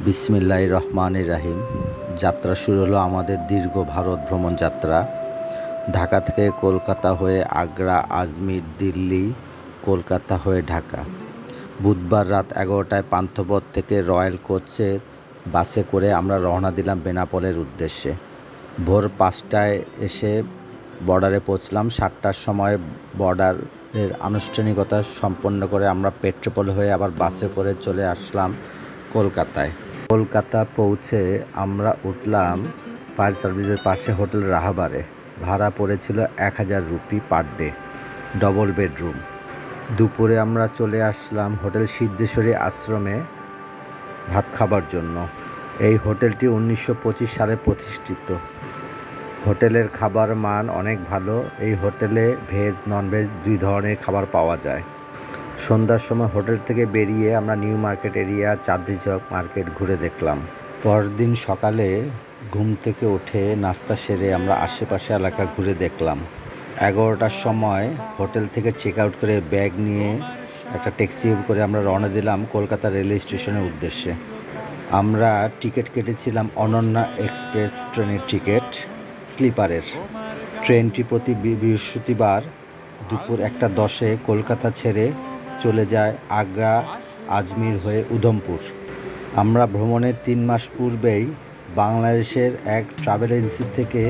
বিসমিল্লাহির রহমানির রহিম। যাত্রা শুরু হলো আমাদের দীর্ঘ ভারত ভ্রমণ যাত্রা। ঢাকা থেকে কলকাতা হয়ে আগ্রা, আজমির, দিল্লি, কলকাতা হয়ে ঢাকা। বুধবার রাত 11টায় পান্থপথ থেকে রয়্যাল কোচের বাসে করে আমরা রওনা দিলাম বেনাপোলের উদ্দেশ্যে। ভোর 5টায় এসে বর্ডারে পৌঁছলাম। 7টার সময় বর্ডারের আনুষ্ঠানিকতা সম্পন্ন করে আমরা পেট্রোপোল হয়ে আবার বাসে করে চলে আসলাম কলকাতায়। কলকাতা পৌঁছে আমরা উঠলাম ফায়ার সার্ভিসের পাশে হোটেল রাহাবারে। ভাড়া পড়েছিল 1000 rupee per day, double bedroom. দুপুরে আমরা চলে আসলাম হোটেল সিদ্ধেশ্বরী আশ্রমে ভাত খাবার জন্য। এই হোটেলটি 1925 সালে প্রতিষ্ঠিত। হোটেলের খাবার মান অনেক ভালো। এই হোটেলে ভেজ ননভেজ 2 ধরনের খাবার পাওয়া যায়। সন্ধ্যার সময় হোটেল থেকে বেরিয়ে আমরা নিউ মার্কেট এরিয়া, চাঁদনী চক মার্কেট ঘুরে দেখলাম। পরদিন সকালে ঘুম থেকে উঠে নাস্তা সেরে আমরা আশেপাশে এলাকা ঘুরে দেখলাম। 11টার সময় হোটেল থেকে চেক আউট করে ব্যাগ নিয়ে একটা ট্যাক্সি করে আমরা রওনা দিলাম কলকাতা রেলওয়ে স্টেশনের উদ্দেশ্যে। আমরা টিকিট কেটেছিলাম অনন্যা এক্সপ্রেস ট্রেনের টিকিট, স্লিপারের। ট্রেনটি প্রতি বৃহস্পতিবার দুপুর 1:10 কলকাতা ছেড়ে চলে যায় আগ্রা, আজমির হয়ে উধমপুর। আমরা ভ্রমণের 3 মাস পূর্বেই বাংলাদেশের এক ট্রাভেল এজেন্সি থেকে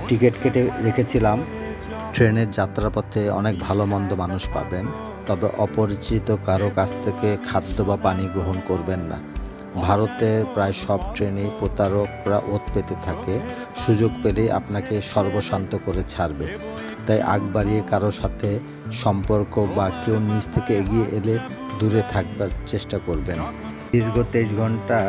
টিকিট কেটে রেখেছিলাম। ট্রেনের যাত্রাপথে অনেক ভালো মন্দ মানুষ পাবেন, তবে অপরিচিত কারো কাছ থেকে খাদ্য বা পানি গ্রহণ করবেন না। ভারতের প্রায় সব ট্রেনেই প্রতারকরা ওত পেতে থাকে। সুযোগ পেলেই আপনাকে সর্বশান্ত করে ছাড়বে। তাই আগ বাড়িয়ে কারো সাথে সম্পর্ক বা কেউ নিজ থেকে এগিয়ে এলে দূরে থাকবার চেষ্টা করবেন। দীর্ঘ 23 ঘন্টা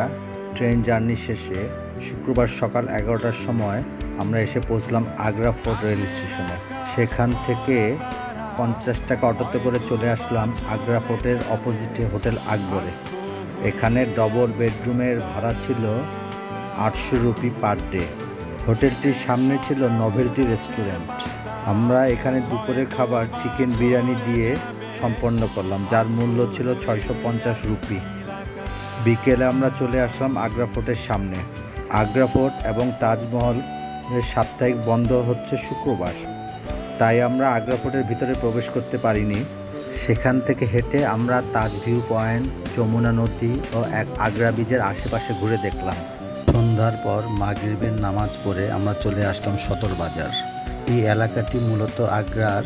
ট্রেন জার্নি শেষে শুক্রবার সকাল 11টার সময় আমরা এসে পৌঁছলাম আগ্রা ফোর্ট রেল স্টেশনে। সেখান থেকে 50 টাকা অটোতে করে চলে আসলাম আগ্রা ফোর্টের অপোজিটে হোটেল আকবরে। এখানে ডবল বেডরুমের ভাড়া ছিল 800 রুপি পার ডে। হোটেলটির সামনে ছিল নভেলটি রেস্টুরেন্ট। আমরা এখানে দুপুরের খাবার চিকেন বিরিয়ানি দিয়ে সম্পন্ন করলাম, যার মূল্য ছিল 650 রুপি। বিকেলে আমরা চলে আসলাম আগ্রা ফোর্টের সামনে। আগ্রা ফোর্ট এবং তাজমহল সাপ্তাহিক বন্ধ হচ্ছে শুক্রবার, তাই আমরা আগ্রা ফোর্টের ভিতরে প্রবেশ করতে পারিনি। সেখান থেকে হেঁটে আমরা তাজ ভিউ পয়েন্ট, যমুনা নদী ও আগ্রা ব্রিজের আশেপাশে ঘুরে দেখলাম। সন্ধ্যার পর মাগরিবের নামাজ পড়ে আমরা চলে আসলাম সদর বাজার। এই এলাকাটি মূলত আগ্রার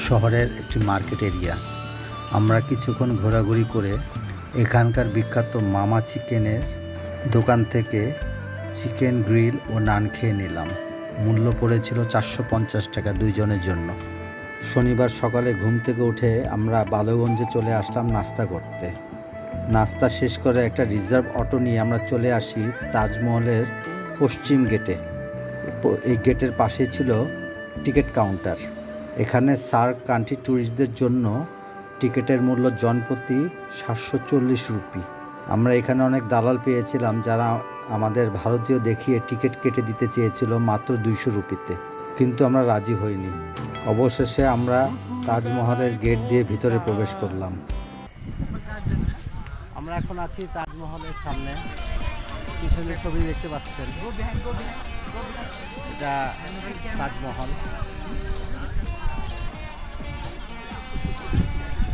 শহরের একটি মার্কেট এরিয়া। আমরা কিছুক্ষণ ঘোরাঘুরি করে এখানকার বিখ্যাত মামা চিকেনের দোকান থেকে চিকেন গ্রিল ও নান খেয়ে নিলাম। মূল্য পড়েছিল 450 টাকা 2 জনের জন্য। শনিবার সকালে ঘুম থেকে উঠে আমরা বালুগঞ্জে চলে আসলাম নাস্তা করতে। নাস্তা শেষ করে একটা রিজার্ভ অটো নিয়ে আমরা চলে আসি তাজমহলের পশ্চিম গেটে। এই গেটের পাশে ছিল টিকিট কাউন্টার। এখানে সার্ক কান্ট্রি ট্যুরিস্টদের জন্য টিকিটের মূল্য জনপ্রতি 740 রুপি। আমরা এখানে অনেক দালাল পেয়েছিলাম যারা আমাদের ভারতীয় দেখিয়ে টিকিট কেটে দিতে চেয়েছিল মাত্র 200 রুপিতে, কিন্তু আমরা রাজি হইনি। অবশেষে আমরা তাজমহলের গেট দিয়ে ভিতরে প্রবেশ করলাম। আমরা এখন আছি তাজমহলের সামনে। পিছনের ছবি দেখতে পাচ্ছেন, এটা তাজমহল।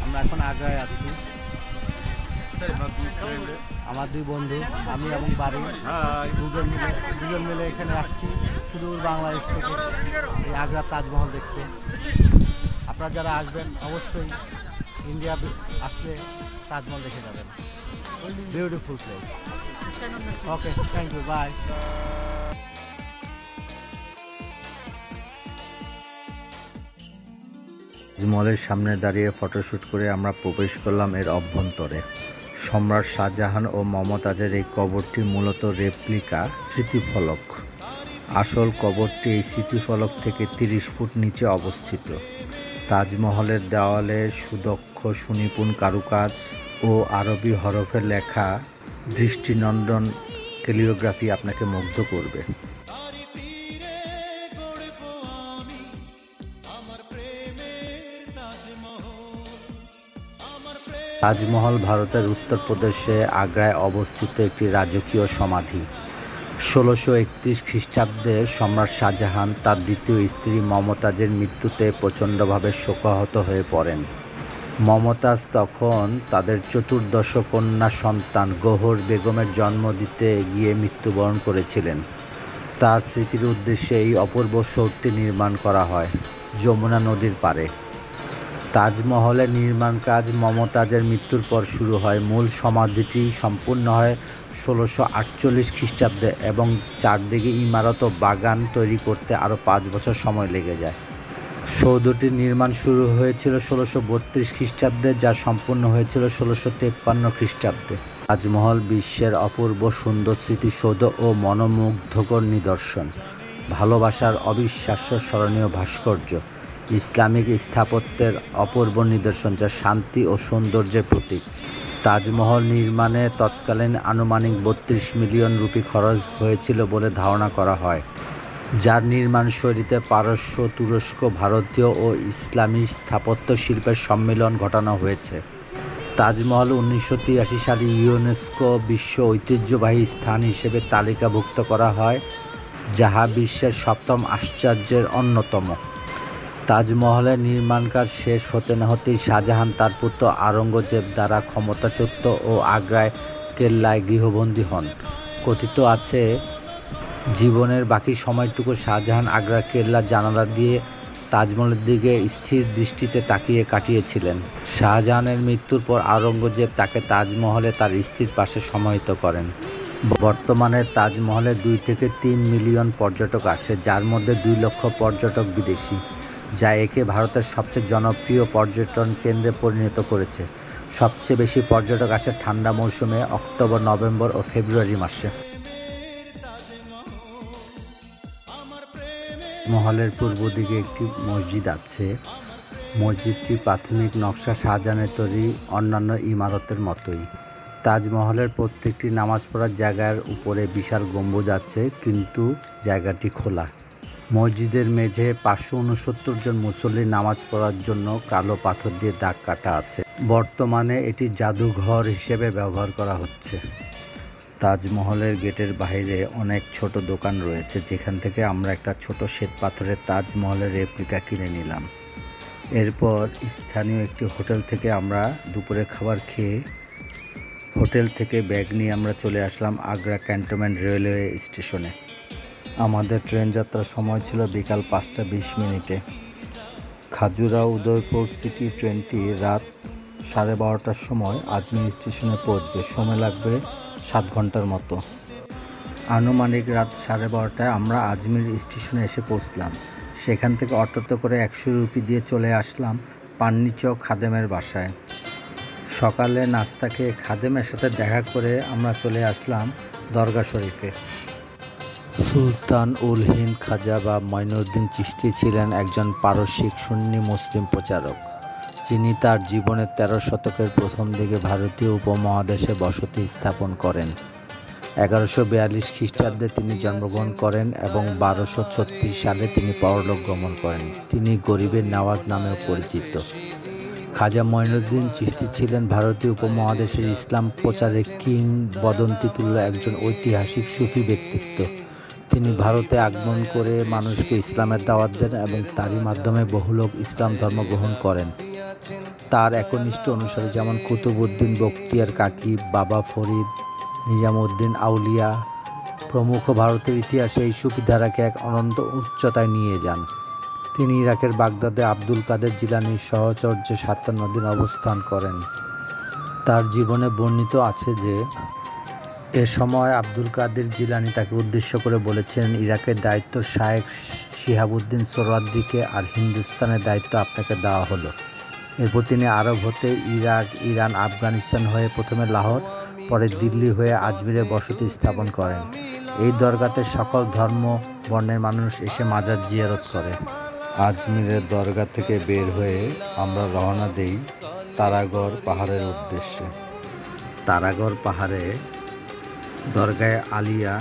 আমরা এখন আগ্রায় আছি। আমার 2 বন্ধু, আমি এবং বাড়ি, দুজন মিলে এখানে আসছি সুদূর বাংলাদেশ থেকে এই আগ্রা তাজমহল দেখতে। আপনারা যারা আসবেন অবশ্যই ইন্ডিয়া আসলে তাজমহল দেখে যাবেন। Beautiful place. Okay, thank you, bye. তাজমহলের সামনে দাঁড়িয়ে ফটোশ্যুট করে আমরা প্রবেশ করলাম এর অভ্যন্তরে। সম্রাট শাহজাহান ও মমতাজের এই কবরটি মূলত রেপ্লিকা স্মৃতিফলক। আসল কবরটি এই স্মৃতিফলক থেকে 30 ফুট নিচে অবস্থিত। তাজমহলের দেওয়ালে সুদক্ষ সুনিপুণ কারুকাজ ও আরবি হরফে লেখা দৃষ্টিনন্দন ক্যালিওগ্রাফি আপনাকে মুগ্ধ করবে। আমার প্রেম তাজমহল ভারতের উত্তরপ্রদেশে আগ্রায় অবস্থিত একটি রাজকীয় সমাধি। ১৬৩১ খ্রিস্টাব্দে সম্রাট শাহজাহান তার দ্বিতীয় স্ত্রী মমতাজের মৃত্যুতে প্রচণ্ডভাবে শোকাহত হয়ে পড়েন। মমতাজ তখন তাদের চতুর্দশ কন্যা সন্তান গৌহর বেগমের জন্ম দিতে গিয়ে মৃত্যুবরণ করেছিলেন। তার স্মৃতির উদ্দেশ্যে এই অপূর্ব শহরটি নির্মাণ করা হয় যমুনা নদীর পাড়ে। তাজমহলের নির্মাণ কাজ মমতাজের মৃত্যুর পর শুরু হয়। মূল সমাধিটি সম্পূর্ণ হয় ১৬৪৮ খ্রিস্টাব্দে এবং চারদিকে ইমারত ও বাগান তৈরি করতে আরও ৫ বছর সময় লেগে যায়। সৌধটির নির্মাণ শুরু হয়েছিল ১৬৩২ খ্রিস্টাব্দে, যা সম্পূর্ণ হয়েছিল ১৬৫৩ খ্রিস্টাব্দে। তাজমহল বিশ্বের অপূর্ব সুন্দর স্মৃতিসৌধ ও মনোমুগ্ধকর নিদর্শন, ভালোবাসার অবিশ্বাস্য স্মরণীয় ভাস্কর্য, ইসলামিক স্থাপত্যের অপূর্ব নিদর্শন যা শান্তি ও সৌন্দর্যের প্রতীক। তাজমহল নির্মাণে তৎকালীন আনুমানিক ৩২ মিলিয়ন রুপি খরচ হয়েছিল বলে ধারণা করা হয়, যার নির্মাণ শৈলীতে পারস্য, তুরস্ক, ভারতীয় ও ইসলামী স্থাপত্য শিল্পের সম্মিলন ঘটানো হয়েছে। তাজমহল ১৯৮৩ সালে ইউনেস্কো বিশ্ব ঐতিহ্যবাহী স্থান হিসেবে তালিকাভুক্ত করা হয়, যাহা বিশ্বের ৭ম আশ্চর্যের অন্যতম। তাজমহলের নির্মাণ কাজ শেষ হতে না হতেই শাহজাহান তার পুত্র আওরঙ্গজেব দ্বারা ক্ষমতাচ্যুত ও আগ্রায় কেল্লায় গৃহবন্দী হন। কথিত আছে, জীবনের বাকি সময়টুকু শাহজাহান আগ্রার কেল্লার জানালা দিয়ে তাজমহলের দিকে স্থির দৃষ্টিতে তাকিয়ে কাটিয়েছিলেন। শাহজাহানের মৃত্যুর পর আওরঙ্গজেব তাকে তাজমহলে তার স্ত্রীর পাশে সমাহিত করেন। বর্তমানে তাজমহলে ২ থেকে ৩ মিলিয়ন পর্যটক আসে, যার মধ্যে ২ লক্ষ পর্যটক বিদেশি, যা একে ভারতের সবচেয়ে জনপ্রিয় পর্যটন কেন্দ্রে পরিণত করেছে। সবচেয়ে বেশি পর্যটক আসে ঠান্ডা মৌসুমে, অক্টোবর, নভেম্বর ও ফেব্রুয়ারি মাসে। মহলের পূর্ব দিকে একটি মসজিদ আছে। মসজিদটির প্রাথমিক নকশা শাহজাহানের তৈরি অন্যান্য ইমারতের মতোই। তাজমহলের প্রত্যেকটি নামাজ পড়ার জায়গার উপরে বিশাল গম্বুজ আছে, কিন্তু জায়গাটি খোলা। মসজিদের মেঝে ৫৬৯ জন মুসল্লি নামাজ পড়ার জন্য কালো পাথর দিয়ে দাগ কাটা আছে। বর্তমানে এটি জাদুঘর হিসেবে ব্যবহার করা হচ্ছে। তাজমহলের গেটের বাইরে অনেক ছোট দোকান রয়েছে, যেখান থেকে আমরা একটা ছোট শ্বেত পাথরের তাজমহলের রেপ্লিকা কিনে নিলাম। এরপর স্থানীয় একটি হোটেল থেকে আমরা দুপুরে খাবার খেয়ে হোটেল থেকে ব্যাগ নিয়ে আমরা চলে আসলাম আগ্রা ক্যান্টনমেন্ট রেলওয়ে স্টেশনে। আমাদের ট্রেন যাত্রার সময় ছিল বিকাল ৫টা ২০ মিনিটে। খাজুরাও উদয়পুর সিটি ট্রেনটি রাত ১২:৩০টার সময় আজমির স্টেশনে পৌঁছবে। সময় লাগবে ৭ ঘন্টার মতো। আনুমানিক রাত 12:30টায় আমরা আজমির স্টেশনে এসে পৌঁছলাম। সেখান থেকে অটোতে করে ১০০ রুপি দিয়ে চলে আসলাম পান্নি চক খাদেমের বাসায়। সকালে নাস্তা খেয়ে খাদেমের সাথে দেখা করে আমরা চলে আসলাম দরগা শরীফে। সুলতান উল হিন্দ খাজা বা মঈনুদ্দিন চিশতি ছিলেন একজন পারসিক সুন্নি মুসলিম প্রচারক, যিনি তার জীবনের ১৩ শতকের প্রথম দিকে ভারতীয় উপমহাদেশে বসতি স্থাপন করেন। ১১৪২ খ্রিস্টাব্দে তিনি জন্মগ্রহণ করেন এবং ১২৩৬ সালে তিনি পরলোক গমন করেন। তিনি গরিবের নওয়াজ নামেও পরিচিত। খাজা মঈনুদ্দিন চিশতি ছিলেন ভারতীয় উপমহাদেশের ইসলাম প্রচারে কিংবদন্তিতুল্য একজন ঐতিহাসিক সুফি ব্যক্তিত্ব। তিনি ভারতে আগমন করে মানুষকে ইসলামের দাওয়াত দেন এবং তারই মাধ্যমে বহু লোক ইসলাম ধর্ম গ্রহণ করেন। তার একনিষ্ঠ অনুসারী যেমন কুতুবউদ্দিন বখতিয়ার কাকি, বাবা ফরিদ, নিজামউদ্দিন আউলিয়া প্রমুখ ভারতের ইতিহাসে এই সুফি ধারাকে এক অনন্ত উচ্চতায় নিয়ে যান। তিনি ইরাকের বাগদাদে আব্দুল কাদের জিলানির সহচর্যে ৫৭ দিন অবস্থান করেন। তার জীবনে বর্ণিত আছে যে, এ সময় আব্দুল কাদের জিলানি তাকে উদ্দেশ্য করে বলেছিলেন, ইরাকের দায়িত্ব শায়েখ শিহাবুদ্দিন সোহরাওয়ার্দীকে আর হিন্দুস্তানের দায়িত্ব আপনাকে দেওয়া হলো। এরপর তিনি আরব হতে ইরাক, ইরান, আফগানিস্তান হয়ে প্রথমে লাহোর, পরে দিল্লি হয়ে আজমিরে বসতি স্থাপন করেন। এই দরগাতে সকল ধর্ম বর্ণের মানুষ এসে মাজার জিয়ারত করে। আজমিরের দরগা থেকে বের হয়ে আমরা রওনা দেই তারাগড় পাহাড়ের উদ্দেশ্যে। তারাগড় পাহাড়ে দরগায়ে আলিয়া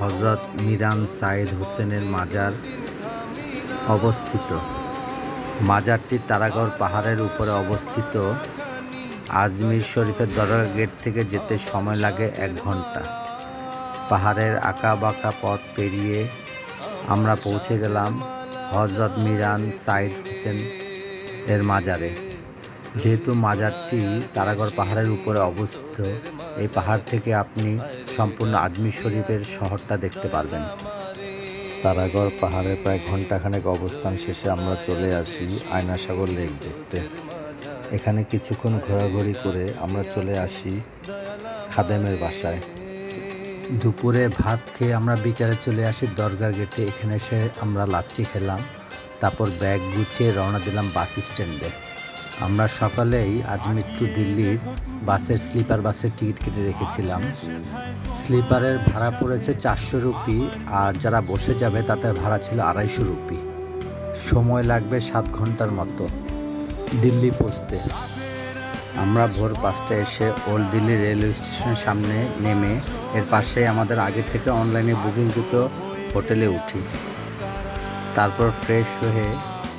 হজরত মিরান সাইদ হোসেনের মাজার অবস্থিত। মাজারটি তারাগড় পাহাড়ের উপরে অবস্থিত আজমির শরীফের দরগা গেট থেকে যেতে সময় লাগে 1 ঘন্টা। পাহাড়ের আঁকা বাঁকা পথ পেরিয়ে আমরা পৌঁছে গেলাম হযরত মিরান সাইদ হোসেন এর মাজারে। যেহেতু মাজারটি তারাগড় পাহাড়ের উপরে অবস্থিত, এই পাহাড় থেকে আপনি সম্পূর্ণ আজমির শরীফের শহরটা দেখতে পারবেন। তারাগড় পাহাড়ে প্রায় ঘন্টাখানেক অবস্থান শেষে আমরা চলে আসি আয়নাসাগর লেক দেখতে। এখানে কিছুক্ষণ ঘোরাঘুরি করে আমরা চলে আসি খাদেমের বাসায়। দুপুরে ভাত খেয়ে আমরা বিকালে চলে আসি দরগার গেটে। এখানে এসে আমরা লাচ্ছি খেলাম, তারপর ব্যাগ গুছিয়ে রওনা দিলাম বাস স্ট্যান্ডে। আমরা সকালেই আজমির টু দিল্লির বাসের স্লিপার বাসের টিকিট কেটে রেখেছিলাম। স্লিপারের ভাড়া পড়েছে 400 রুপি, আর যারা বসে যাবে তাদের ভাড়া ছিল 250 রুপি। সময় লাগবে 7 ঘন্টার মতো দিল্লি পৌঁছতে। আমরা ভোর 5টায় এসে ওল্ড দিল্লি রেলওয়ে স্টেশনের সামনে নেমে এর পাশে আমাদের আগে থেকে অনলাইনে বুকিংকৃত হোটেলে উঠি। তারপর ফ্রেশ হয়ে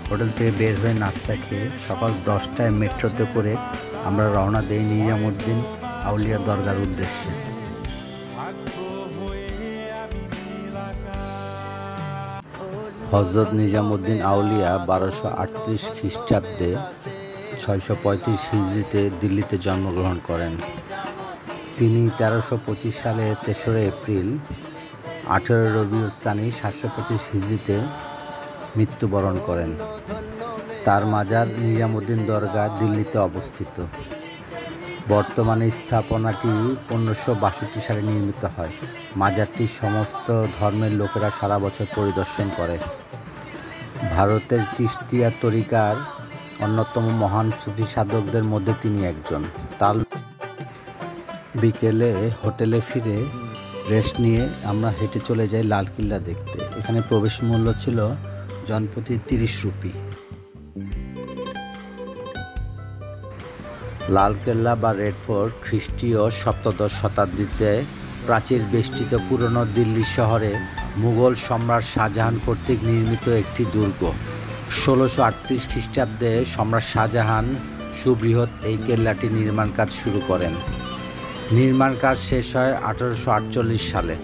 হোটেল থেকে বের হয়ে নাস্তা খেয়ে সকাল 10টায় মেট্রোতে করে আমরা রওনা দিই নিজামুদ্দিন আউলিয়া দরগার উদ্দেশ্যে। হযরত নিজামুদ্দিন আউলিয়া 1238 খ্রিস্টাব্দে 635 হিজরিতে দিল্লিতে জন্মগ্রহণ করেন। তিনি 1325 সালে 3রা এপ্রিল 18 রবিউল সানি 725 হিজরিতে মৃত্যুবরণ করেন। তার মাজার নিজামুদ্দিন দরগা দিল্লিতে অবস্থিত। বর্তমানে স্থাপনাটি 1562 সালে নির্মিত হয়। মাজারটি সমস্ত ধর্মের লোকেরা সারা বছর পরিদর্শন করে। ভারতের চিশতিয়া তরিকার অন্যতম মহান সুফি সাধকদের মধ্যে তিনি একজন। তার বিকেলে হোটেলে ফিরে রেস্ট নিয়ে আমরা হেঁটে চলে যাই লালকিল্লা দেখতে। এখানে প্রবেশ মূল্য ছিল জনপ্রতি 30 রুপি। লালকেল্লা বা রেড ফোর্ট খ্রিস্টীয় 7শ শতাব্দীতে প্রাচীর বেষ্টিত পুরনো দিল্লি শহরে মুঘল সম্রাট শাহজাহান কর্তৃক নির্মিত একটি দুর্গ। 1638 খ্রিস্টাব্দে সম্রাট শাহজাহান সুবৃহৎ এই কেল্লাটি নির্মাণ কাজ শুরু করেন। নির্মাণ কাজ শেষ হয় 1848 সালে।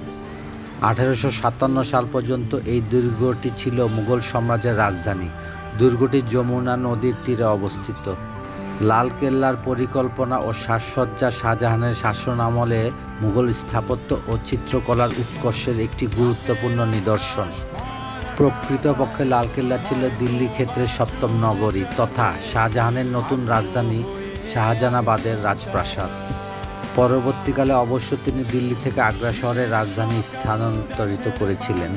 1857 সাল পর্যন্ত এই দুর্গটি ছিল মুঘল সাম্রাজ্যের রাজধানী। দুর্গটি যমুনা নদীর তীরে অবস্থিত। লালকেল্লার পরিকল্পনা ও সাজসজ্জা শাহজাহানের শাসনামলে মুঘল স্থাপত্য ও চিত্রকলার উৎকর্ষের একটি গুরুত্বপূর্ণ নিদর্শন। প্রকৃতপক্ষে লালকেল্লা ছিল দিল্লি ক্ষেত্রের 7ম নগরী তথা শাহজাহানের নতুন রাজধানী শাহজাহানাবাদের রাজপ্রাসাদ। পরবর্তীকালে অবশ্য তিনি দিল্লি থেকে আগ্রা শহরের রাজধানী স্থানান্তরিত করেছিলেন।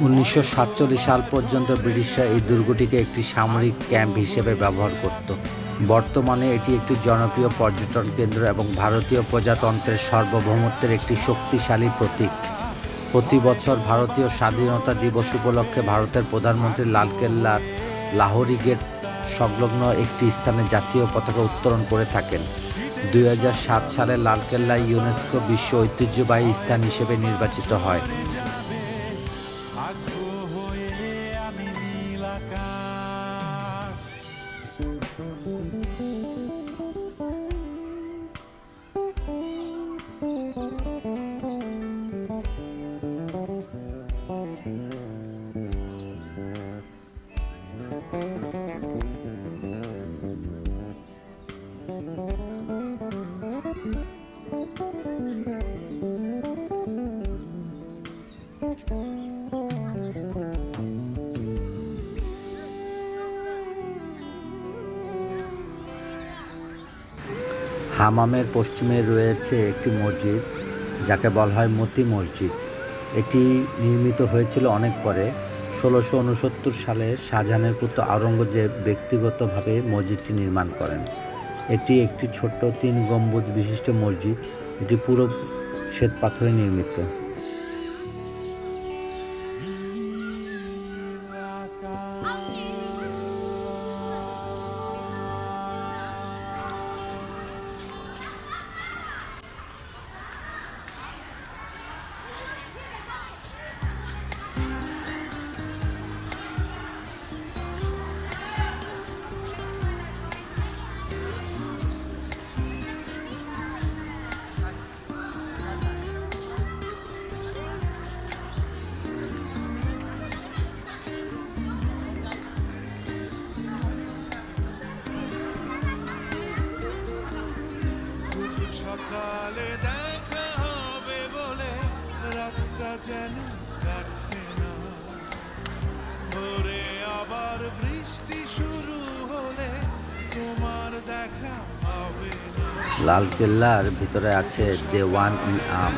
1947 সাল পর্যন্ত ব্রিটিশরা এই দুর্গটিকে একটি সামরিক ক্যাম্প হিসেবে ব্যবহার করত। বর্তমানে এটি একটি জনপ্রিয় পর্যটন কেন্দ্র এবং ভারতীয় প্রজাতন্ত্রের সার্বভৌমত্বের একটি শক্তিশালী প্রতীক। প্রতি বছর ভারতীয় স্বাধীনতা দিবস উপলক্ষে ভারতের প্রধানমন্ত্রী লালকেল্লার লাহোরি গেট সংলগ্ন একটি স্থানে জাতীয় পতাকা উত্তোলন করে থাকেন। 2007 সালে লালকেল্লা ইউনেস্কো বিশ্ব ঐতিহ্যবাহী স্থান হিসেবে নির্বাচিত হয়। হামামের পশ্চিমে রয়েছে একটি মসজিদ, যাকে বলা হয় মতি মসজিদ। এটি নির্মিত হয়েছিল অনেক পরে। 1669 সালে শাহজাহানের পুত্র আওরঙ্গজেব ব্যক্তিগতভাবে মসজিদটি নির্মাণ করেন। এটি একটি ছোট্ট 3 গম্বুজ বিশিষ্ট মসজিদ। এটি পুরো শ্বেত পাথরে নির্মিত। লালকেল্লার ভিতরে আছে দেওয়ান-ই-আম।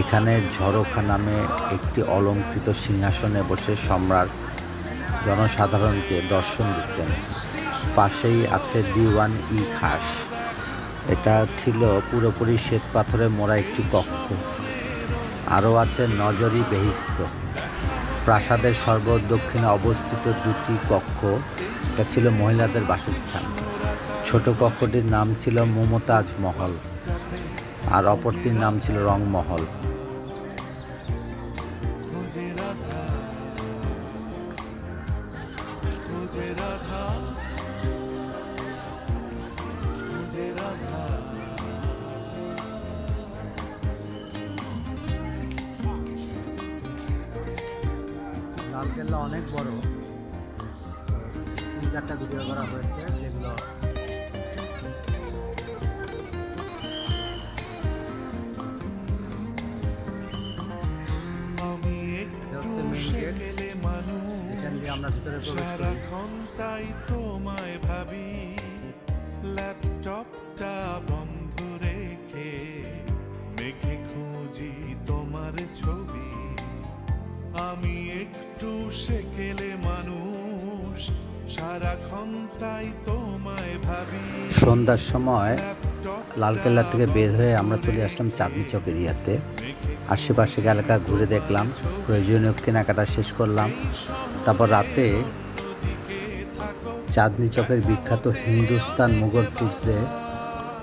এখানে ঝরোখা নামে একটি অলংকৃত সিংহাসনে বসে সম্রাট জনসাধারণকে দর্শন দিতেন। পাশেই আছে দিওয়ান-ই-খাস। এটা ছিল পুরোপুরি শ্বেত পাথরে মোড়া একটি কক্ষ। আরও আছে নজরি বেহিস্ত, প্রাসাদের সর্বদক্ষিণে অবস্থিত দুটি কক্ষ। এটা ছিল মহিলাদের বাসস্থান। ছোট কক্ষটির নাম ছিল মমতাজ মহল আর অপরটির নাম ছিল রংমহল। লালকেল্লা অনেক বড়, 3-4টা ভিডিও করা হয়েছে যেগুলো এখান দিয়ে আমরা ভিতরে সারাক্ষণ তাই তোমায় ভাবি, ল্যাপটপটা বন্ধ রেখে মেঘে খুঁজি তোমার ছবি। আমি একটু সেকেলে মানুষ, সারাক্ষণ তাই তোমায় ভাবি। সন্ধ্যার সময় লালকেল্লা থেকে বের হয়ে আমরা চলে আসলাম চাঁদনি চক এরিয়াতে। আশেপাশে এলাকা ঘুরে দেখলাম, প্রয়োজনীয় কেনাকাটা শেষ করলাম। তারপর রাতে চাঁদনি চকের বিখ্যাত হিন্দুস্তান মুঘল ফুডসে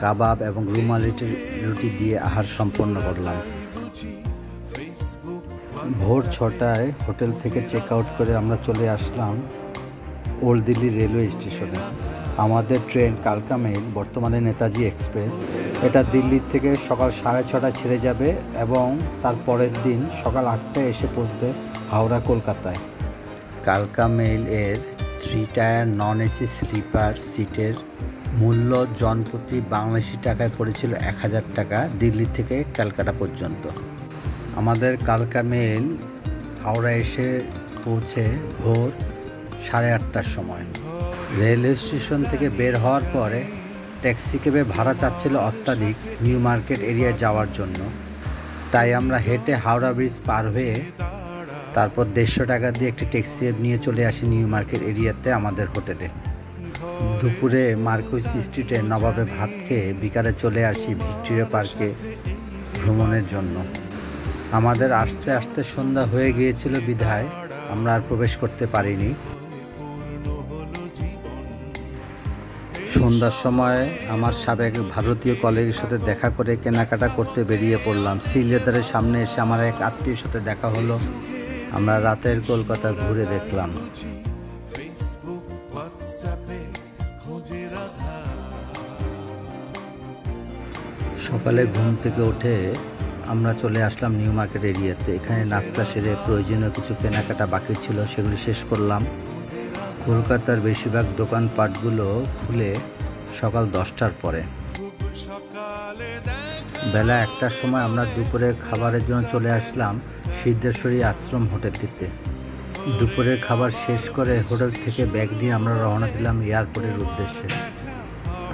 কাবাব এবং রুমালি রুটি দিয়ে আহার সম্পন্ন করলাম। ভোর 6টায় হোটেল থেকে চেক আউট করে আমরা চলে আসলাম ওল্ড দিল্লি রেলওয়ে স্টেশনে। আমাদের ট্রেন কালকা মেইল, বর্তমানে নেতাজি এক্সপ্রেস। এটা দিল্লির থেকে সকাল 6:30টায় ছেড়ে যাবে এবং তার পরের দিন সকাল 8টায় এসে পৌঁছবে হাওড়া কলকাতায়। কালকা মেইল এর 3 টায়ার নন এসি স্লিপার সিটের মূল্য জনপ্রতি বাংলাদেশি টাকায় পড়েছিল 1000 টাকা, দিল্লি থেকে ক্যালকাটা পর্যন্ত। আমাদের কালকা মেইল হাওড়া এসে পৌঁছে ভোর 8:30টার সময়। রেলওয়ে স্টেশন থেকে বের হওয়ার পরে ট্যাক্সি ক্যাবে ভাড়া চাচ্ছিল অত্যাধিক নিউ মার্কেট এরিয়ায় যাওয়ার জন্য, তাই আমরা হেঁটে হাওড়া ব্রিজ পার হয়ে তারপর 150 টাকা দিয়ে একটি ট্যাক্সি নিয়ে চলে আসি নিউ মার্কেট এরিয়াতে আমাদের হোটেলে। দুপুরে মার্কুইস স্ট্রিটে নবাবে ভাত খেয়ে বিকালে চলে আসি ভিক্টোরিয়া পার্কে ভ্রমণের জন্য। আমাদের আস্তে আস্তে সন্ধ্যা হয়ে গিয়েছিল বিধায় আমরা আর প্রবেশ করতে পারিনি। সন্ধ্যার সময় আমার সাবেক ভারতীয় কলিগের সাথে দেখা করে কেনাকাটা করতে বেরিয়ে পড়লাম। সি লেদারের সামনে এসে আমার এক আত্মীয়ের সাথে দেখা হলো। আমরা রাতের কলকাতা ঘুরে দেখলাম। সকালে ঘুম থেকে উঠে আমরা চলে আসলাম নিউ মার্কেট এরিয়াতে। এখানে নাস্তা সেরে প্রয়োজনীয় কিছু কেনাকাটা বাকি ছিল, সেগুলি শেষ করলাম। কলকাতার বেশিরভাগ দোকানপাটগুলো খুলে সকাল 10টার পরে। বেলা 1টার সময় আমরা দুপুরের খাবারের জন্য চলে আসলাম সিদ্ধেশ্বরী আশ্রম হোটেলটিতে। দুপুরের খাবার শেষ করে হোটেল থেকে ব্যাগ নিয়ে আমরা রওনা দিলাম এয়ারপোর্টের উদ্দেশ্যে।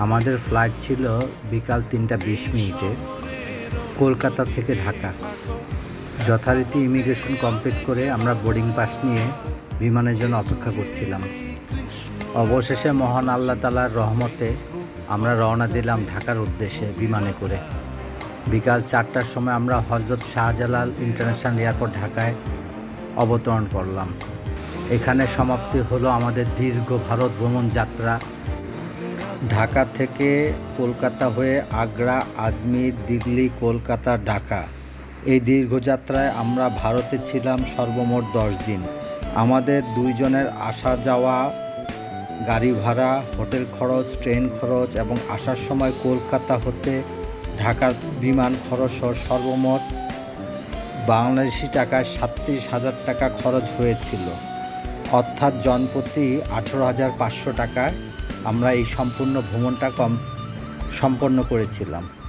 আমাদের ফ্লাইট ছিল বিকাল 3:20 কলকাতা থেকে ঢাকা। যথারীতি ইমিগ্রেশন কমপ্লিট করে আমরা বোর্ডিং পাস নিয়ে বিমানের জন্য অপেক্ষা করছিলাম। অবশেষে মহান আল্লাহ তাআলার রহমতে আমরা রওনা দিলাম ঢাকার উদ্দেশ্যে বিমানে করে। বিকাল 4টার সময় আমরা হযরত শাহজালাল ইন্টারন্যাশনাল এয়ারপোর্ট ঢাকায় অবতরণ করলাম। এখানে সমাপ্তি হলো আমাদের দীর্ঘ ভারত ভ্রমণ যাত্রা। ঢাকা থেকে কলকাতা হয়ে আগ্রা, আজমির, দিল্লি, কলকাতা, ঢাকা, এই দীর্ঘযাত্রায় আমরা ভারতে ছিলাম সর্বমোট 10 দিন। আমাদের দুইজনের আসা যাওয়া, গাড়ি ভাড়া, হোটেল খরচ, ট্রেন খরচ এবং আসার সময় কলকাতা হতে ঢাকার বিমান খরচ সহ সর্বমোট বাংলাদেশি টাকায় 37,000 টাকা খরচ হয়েছিল। অর্থাৎ জনপ্রতি 18,500 টাকায় আমরা এই সম্পূর্ণ ভ্রমণটা সম্পন্ন করেছিলাম।